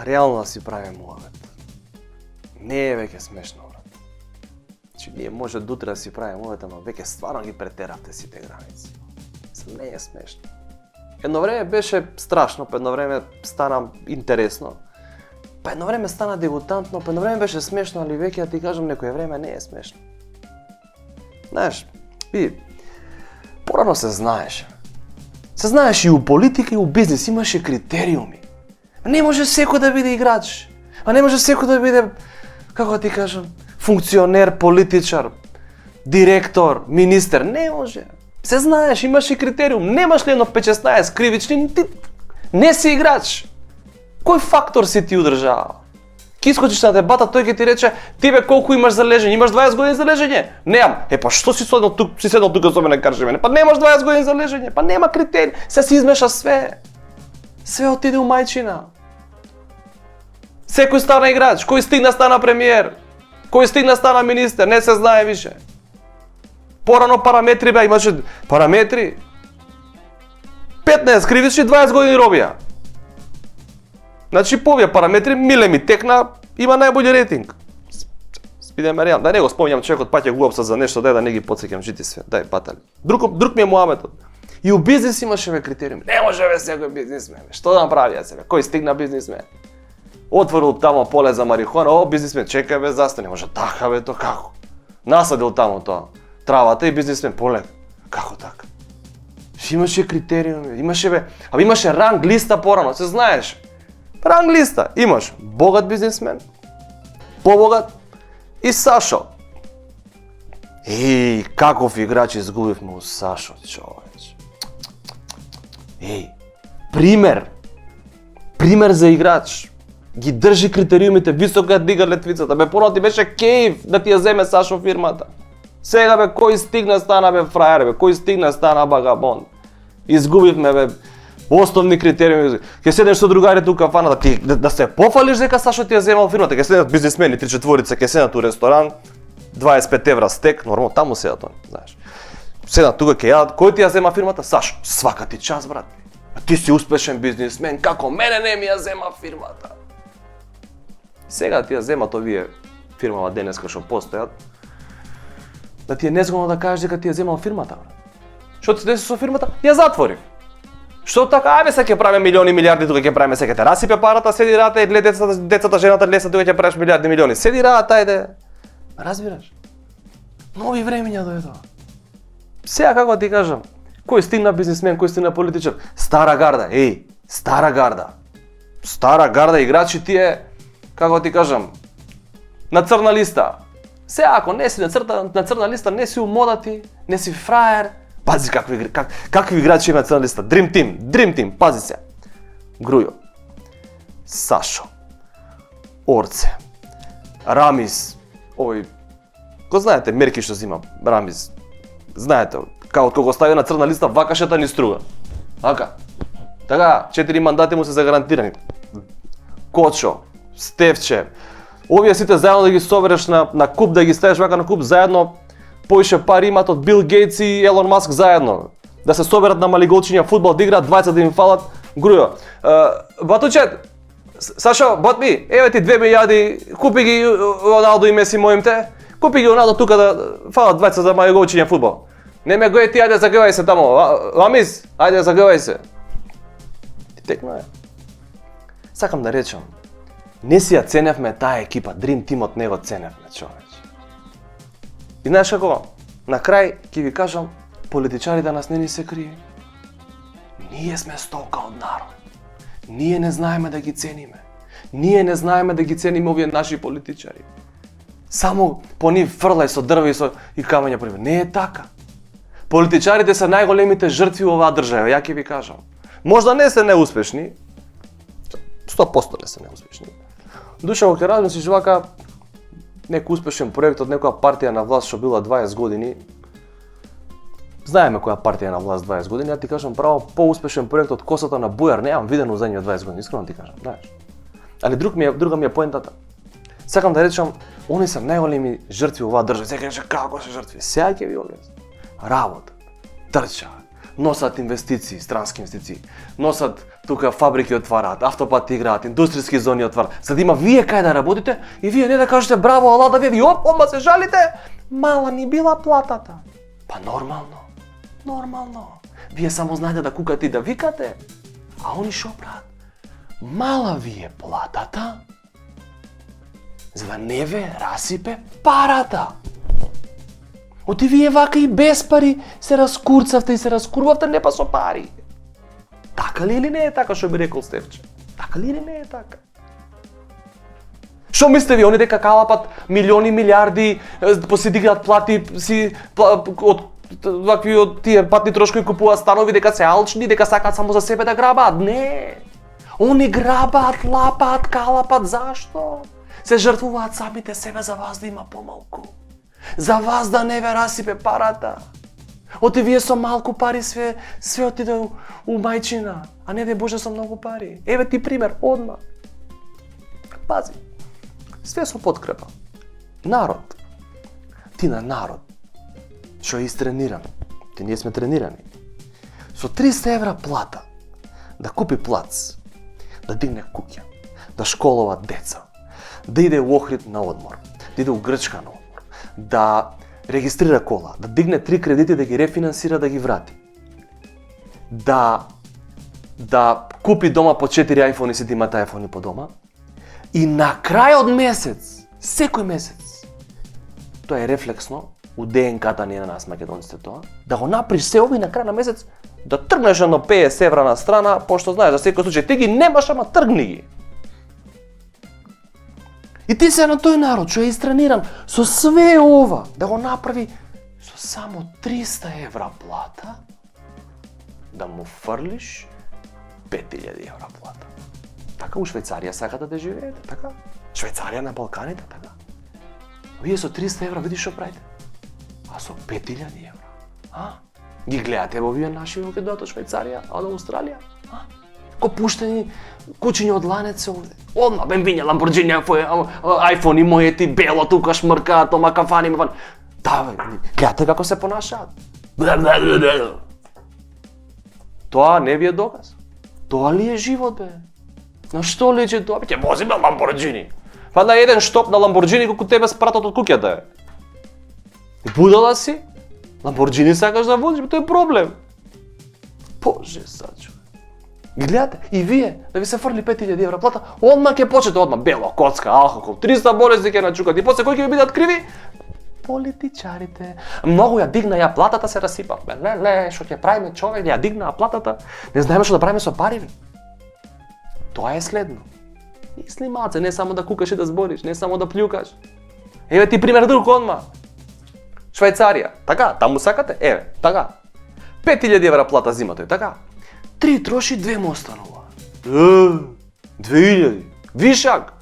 реално да си правиме муавет. Не е веќе смешно, брат. Значи, ние може дотре да си правиме муавет, ама веќе стварно ги претеравте сите граници. Не е смешно. Едно време беше страшно, па едно време стана интересно. Па едно време стана дегутантно, па едно време беше смешно, али веќе да ти кажам некое време не е смешно. Знаеш, порано се знаеше. Се знаеш и у политика и у бизнес имаше критериуми. Не може секој да биде играч. А не може секој да биде, како да ти кажам, функционер, политичар, директор, министер. Не може. Се знаеш, имаш и критериум. Немаш ли едно 5-16 кривични, ти не си играч. Кој фактор си ти у држава? Ки искочиш на дебата, тој ќе ти рече, ти бе колку имаш за лежење? Имаш 20 години за лежење? Немам. Па што си седнал тука со мене кажи мене? Па немаш 20 години за лежење. Па нема критерии. Се измеша све. Све отиде у мајчина. Секој стана играч, кој стигна стана премиер, кој стигна стана министер, не се знае више. Порано параметри беа, имаше параметри. 15 кривични, 20 години робија. Значи по овие параметри миле ми текна, има најбољи рейтинг. Спидеме реално, да не го спомнјам човекот паќе глупост за нешто, да не ги потсеќам жити све. Дај батали. Друг ми е муаметот. И у бизнес имаше критериуми. Не може бе секој бизнисмен. Што да направи себе? Кој стигна бизнисмен? Отворил тамо поле за марихуана, бизнисмен, чекај бе, застани, може така бе, то како? Насадил тамо тоа, травата и бизнисмен, поле, како така? Имаше критериуми, имаше ранг листа порано, се знаеш. Ранг листа, имаш богат бизнисмен, побогат и Сашо. Каков играч изгубивме у Сашо, човеч. Пример за играч. Ги држи критериумите, високо ја дига летвицата. Бе, порано ти беше кејф да ти ја земе Сашо фирмата. Сега бе, кој стигна стана бе фрајер, бе, кој стигна стана багабон. Изгубивме бе основни критериуми. Ке седнеш со другарите у кафана да се пофалиш дека Сашо ти ја земал фирмата. Ке седнат бизнисмени, 3-4, ке седнат у ресторан, 25 евра стек, нормално таму седат они, знаеш. Седнат тука ке јадат, кој ти ја зема фирмата? Сашо. Свака ти час, брат. А ти си успешен бизнисмен, како мене не ми ја зема фирмата. Сега ти ја земат овие фирмава денеска што постојат, да ти е незгодно да кажеш дека ти ја земал фирмата, брат. Што ти се деси со фирмата? Ја затвори. Што така, ајде се ќе правиме милиони, милиарди, тука ќе правиме се ќе те расипе парата, седи рата и гледа децата, жената леса, тука ќе правиш милиарди, милиони. Седи рата, ајде. Разбираш? Нови времења дојдоа. Сега како ти кажам, кој стигна бизнисмен, кој стигна политичар, стара гарда, стара гарда. Стара гарда играчи тие, како ти кажам, на црна листа. Сега ако не си на црна листа, не си умодати, не си фраер. Пази какви играчи има на црна листа. Dream Team, пази се. Грујо, Сашо, Орце, Рамис, Ко знаете, мерки што зима, Рамис. Знаете, кога го стави на црна листа, вакашата ни струга. Така, 4 мандати му се загарантирани. Кочо, Стевче, овие сите заедно да ги собереш на куп, да ги ставиш вака на куп, заедно поише пари имат од Бил Гейтс и Елон Маск заедно. Да се соберат на малиголчиња фудбал, да играат 20 да им фалат. Грујо, Батучет, Сашо, Ботми, еве ти 2 милијади, купи ги Роналдо и Меси моимте, купи ги Роналдо тука да фалат 20 за малиголчиња фудбал. Не ме гој ти, ајде загревај се тамо, Ламис, ајде загревај се. Ти текно е. Сакам да речам, не си ја ценевме таа екипа, Dream Team-от не го ценевме, човеч. И знаеш како, на крај ќе ви кажам, политичари да нас не ни се крие. Ние сме стока од народ. Ние не знаеме да ги цениме. Ние не знаеме да ги цениме овие наши политичари. Само по нив фрлај со дрва и камења по нив. Не е така. Политичарите се најголемите жртви во оваа држава, ја ќе ви кажам. Можда не се неуспешни, 100% не се неуспешни. Душа во ќе размислиш вака, некој успешен проект од некоја партија на власт што била 20 години. Знаеме која партија е на власт 20 години, ја ти кажам право, поуспешен проект од косата на Бујар немам видено у задните 20 години, искрено ти кажам, знаеш. Али друга ми е поентата. Сакам да речам, они се најголеми жртви во оваа држава. Сега кажа како се жртви. Сега ќе ви објаснам. Работа, трча, носат инвестиции, странски инвестиции, носат тука фабрики отвараат, автопати играат, индустријски зони отвараат, за да има вие кај да работите и вие не да кажете браво, ала да ви ома се жалите, мала ни била платата. Па нормално. Вие само знаете да кукате и да викате, а они шо прават? Мала ви е платата, за да не ве расипе парата. Оти вие вака и без пари се раскурцавте и се раскурвавте не па со пари. Така ли или не е така, што би рекол Стефче? Така ли или не е така? Што мислите ви, они дека калапат милиони, милиарди, си дигат плати, од вакви од тие патни трошкови купуваат станови, дека се алчни, дека сакаат само за себе да грабаат? Не! Они грабаат, лапаат, калапат, зашто? Се жртвуваат самите себе за вас да има помалку. За вас да не ве расипе парата. Оти вие со малку пари све отиде у мајчина, а не дај Боже со многу пари. Еве ти пример, одма. Пази, све со подкрепа. Народ. Ти на народ, што е истрениран, ти ние сме тренирани. Со 300 евра плата, да купи плац, да дигне куќа, да школува деца, да иде у Охрид на одмор, да иде у Грчка на одмор, да регистрира кола, да дигне 3 кредити, да ги рефинансира, да ги врати. Да купи дома по 4 iPhone и си да имате iPhone по дома. И на крај од месец, секој месец, тоа е рефлексно, у ДНК-та ни на нас македонците тоа, да го направиш се ови на крај на месец, да тргнеш едно 50 евра на страна, пошто знаеш за секој случај, ти ги немаш, ама тргни ги. И ти се на тој народ, што е истрениран, со све ова, да го направи со само 300 евра плата, да му фрлиш 5000 евра плата. Така у Швајцарија сакате да живеете, така? Швајцарија на Балканите, така? Вие со 300 евра видиш што правите, а со 5000 евра, Ги гледате во вие наши во кај дојдат од Швајцарија, а од Австралија, Ко пуштени кучиња од ланец овде. Одма бенвиња Ламборџини, айфони мојети, бело тука шмркаат, тома кафани ме ван. Да, гледате како се понашаат. Тоа не ви е доказ. Тоа ли е живот, бе? На што личи тоа? Ќе возиме Ламборџини. Па на еден штоп на Ламборџини колку тебе спратат од куќата е. Будала си? Ламборџини сакаш да возиш, тоа е проблем. Боже сачо. Гледате, и вие, да ви се фрли 5000 евра плата, одма ќе почнете, одма бело, коцка, алкохол, 300 болести ќе начукат и после кои ќе ви бидат криви? Политичарите. Многу ја дигна ја платата, се расипав. Не, што ќе правиме човек, ја дигна платата, не знаеме што да правиме со пари. Тоа е следно. Мисли малце, не само да кукаш и да збориш, не само да плюкаш. Еве ти пример друг одма. Швајцарија, така, таму сакате? Еве, така. 5000 евра плата зима тој, така. 3 троши, 2 му останува. 2000, вишак.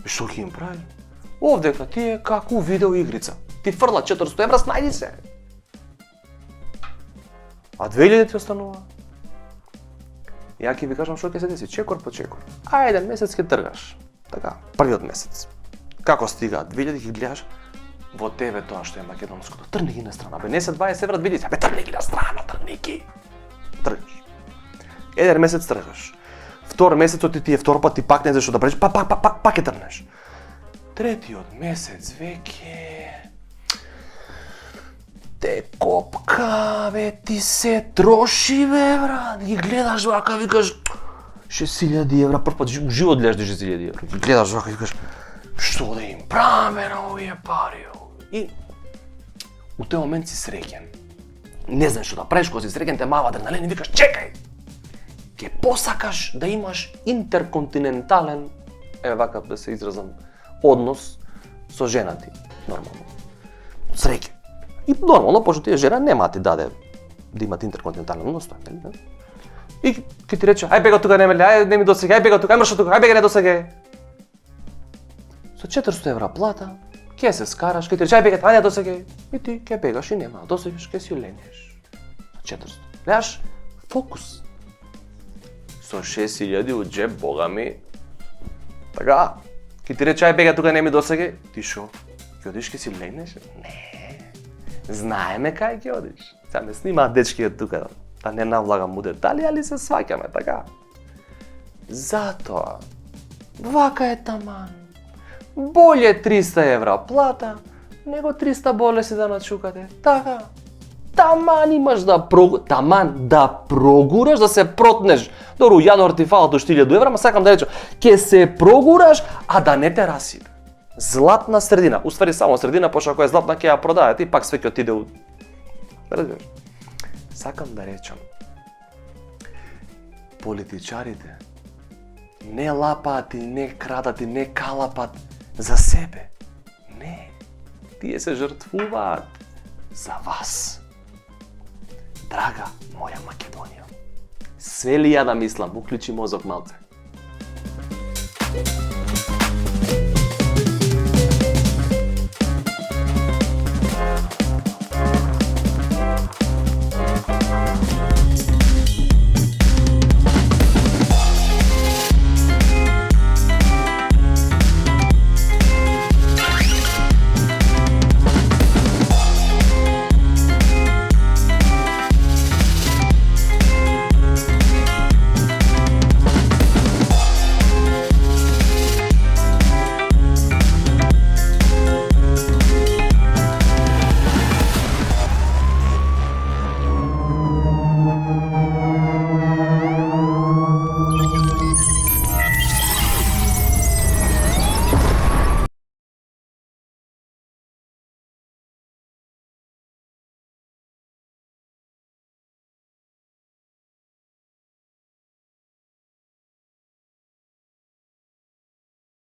И што ќе им прави? Овдека ти е како видео игрица. Ти фрла 400 евра, снајди се. А 2000 ти останува. Ја ќе ви кажам што ќе се деси, чекор по чекор. А еден месец ќе тргаш. Така, првиот месец. Како стигаат 2000 ќе гледаш во тебе тоа што е македонското. Тргни ги на страна, бе, не се 20 евра 2000, бе, тргни ги на страна, тргни ги. Тргаш. Еден месец тргаш. Втор месец ти е втор пат ти пак не знаеш што да правиш, пак ќе тргнеш. Третиот месец веќе те копка, бе, ти се троши, бе, брат. Ги гледаш вака, викаш 6000 евра, прв пат у живот гледаш 6000 евра. Ги гледаш вака, викаш што да им правиме на овие пари. И у тој момент си среќен. Не знаеш што да правиш, кога си среќен, те мава адреналин и викаш чекај. Ке посакаш да имаш интерконтинентален, еве вака да се изразам, однос со жена ти, нормално. Среќа. И нормално, пошто тие жена нема ти даде да имате интерконтинентален однос, нели? И ке ти рече, ај бега тука, не ми досега, ај бега тука, ај мршо тука, ај бега не досега. Со 400 евра плата, ке се скараш, ке ти рече, ај бега, ај не досега. И ти ке бегаш и нема, досегаш, ке си ленеш. Со 400. Гледаш, фокус. Со 6000 у джеб, бога ми. Така, ке ти рече, ај бега тука, не ми досега. Ти шо? Ке одиш, ке си ленеш? Не. Знаеме кај ќе одиш. Сега не снимаат дечки од тука, Да не навлагам у детали, али се сваќаме, така? Затоа, вака е таман. Боле 300 евра плата, него 300 болеси да начукате, така? Таман имаш да прогураш, да се протнеш. Добро, јануар ти фалат уште 1000 евра, ма сакам да речам, ќе се прогураш, а да не те расипе. Златна средина, уствари само средина, пошто ако е златна ќе ја продаде, и пак све ќе отиде у... Разбираш? Сакам да речам, политичарите не лапаат и не крадат и не калапат за себе. Не, тие се жртвуваат за вас. Драга моја Македонија, све ли ја да мислам, уклучи мозок малце.